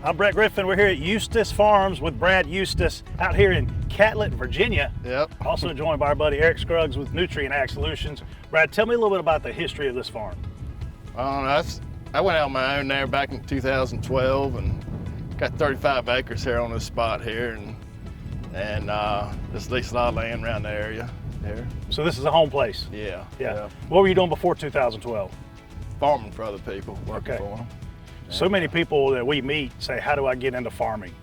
I'm Brett Griffin. We're here at Eustace Farms with Brad Eustace out here in Catlett, Virginia. Yep. Also joined by our buddy Eric Scruggs with Nutrien Ag Solutions. Brad, tell me a little bit about the history of this farm. I went out on my own there back in 2012 and got 35 acres here on this spot here, and just leased a lot of land around the area here. So this is a home place? Yeah. What were you doing before 2012? Farming for other people, working Okay. for them. So many people that we meet say, how do I get into farming?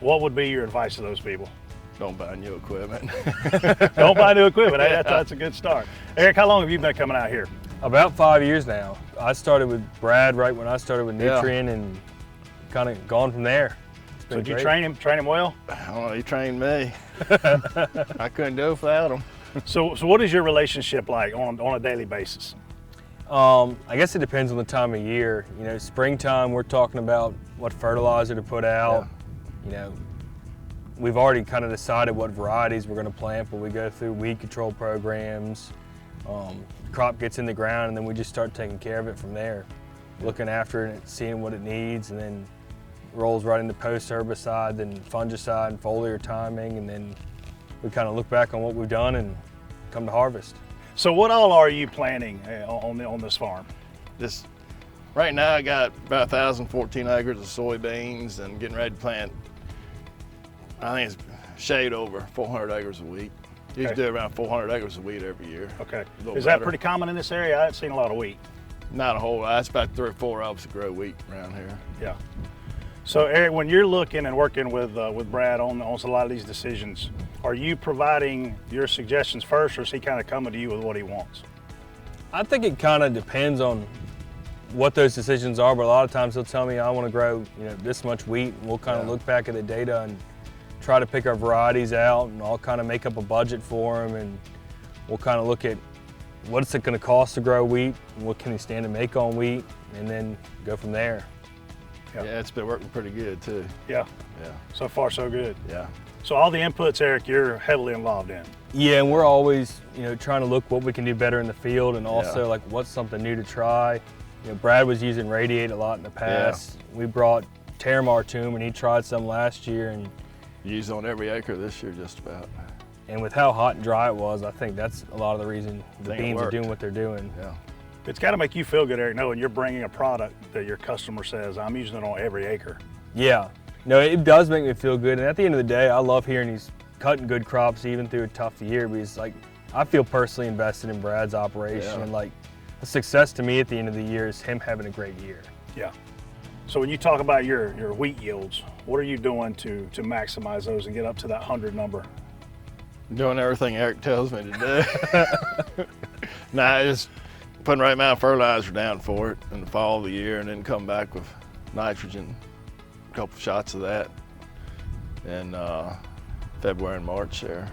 What would be your advice to those people? Don't buy new equipment. Don't buy new equipment. Hey, that's a good start. Eric, how long have you been coming out here? About 5 years now. I started with Brad right when I started with Nutrien and kind of gone from there. So did you train him well? I don't know, he trained me. I couldn't do it without him. So what is your relationship like on a daily basis? I guess it depends on the time of year. You know, springtime, we're talking about what fertilizer to put out. You know, we've already kind of decided what varieties we're going to plant, but we go through weed control programs. Crop gets in the ground, and then we just start taking care of it from there, looking after it, seeing what it needs, and then rolls right into post herbicide, then fungicide and foliar timing, and then we kind of look back on what we've done and come to harvest. So what all are you planting on this farm? Just right now I got about 1,014 acres of soybeans and getting ready to plant, I think it's shade over 400 acres of wheat. Usually do around 400 acres of wheat every year. Okay. Is that pretty common in this area? I haven't seen a lot of wheat. Not a whole lot. That's about 3 or 4 of us that grow wheat around here. Yeah. So Eric, when you're looking and working with Brad on a lot of these decisions, are you providing your suggestions first, or is he kind of coming to you with what he wants? I think it kind of depends on what those decisions are, but a lot of times he'll tell me I want to grow, you know, this much wheat, and we'll kind of look back at the data and try to pick our varieties out, and I'll kind of make up a budget for him, and we'll kind of look at what's it going to cost to grow wheat, and what can he stand to make on wheat, and then go from there. Yeah, it's been working pretty good too. Yeah. So far, so good. Yeah. So all the inputs, Eric, you're heavily involved in. Yeah, and we're always, you know, trying to look what we can do better in the field, and also like what's something new to try. You know, Brad was using Radiate a lot in the past. We brought Terramar to him, and he tried some last year, and used on every acre this year just about. And with how hot and dry it was, I think that's a lot of the reason the beans are doing what they're doing. Yeah. It's got to make you feel good, Eric, knowing you're bringing a product that your customer says, I'm using it on every acre. Yeah. No, it does make me feel good. And at the end of the day, I love hearing he's cutting good crops even through a tough year, because like, I feel personally invested in Brad's operation, and like the success to me at the end of the year is him having a great year. Yeah. So when you talk about your wheat yields, what are you doing to maximize those and get up to that 100 number? Doing everything Eric tells me to do. Nah, just putting right amount of fertilizer down for it in the fall of the year, and then come back with nitrogen, a couple shots of that in February and March there,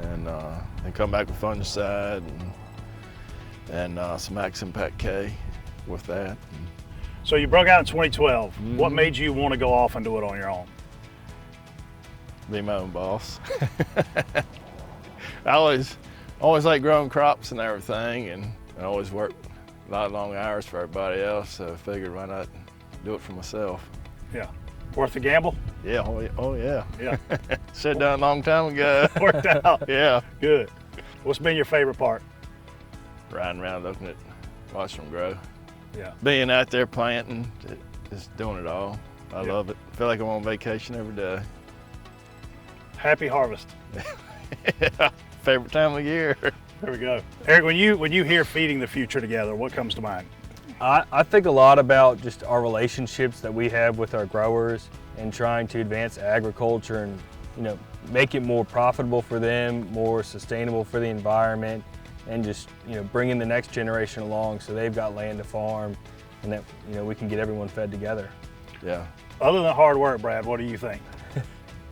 and then come back with fungicide and some Max Impact K with that. So you broke out in 2012. What made you want to go off and do it on your own? Be my own boss. I always like growing crops and everything, and I always worked a lot of long hours for everybody else, so I figured why not do it for myself. Yeah. Worth the gamble? Yeah, oh yeah. Yeah. Should have done a long time ago. Worked out. Yeah. Good. What's been your favorite part? Riding around looking at, watching them grow. Yeah. Being out there planting, just doing it all. I love it. I feel like I'm on vacation every day. Happy harvest. Yeah. Favorite time of year. There we go. Eric, when you hear feeding the future together, what comes to mind? I think a lot about just our relationships that we have with our growers, and trying to advance agriculture and, you know, make it more profitable for them, more sustainable for the environment, and just, you know, bringing the next generation along so they've got land to farm, and that, you know, we can get everyone fed together. Yeah. Other than hard work, Brad, what do you think?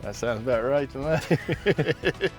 That sounds about right to me.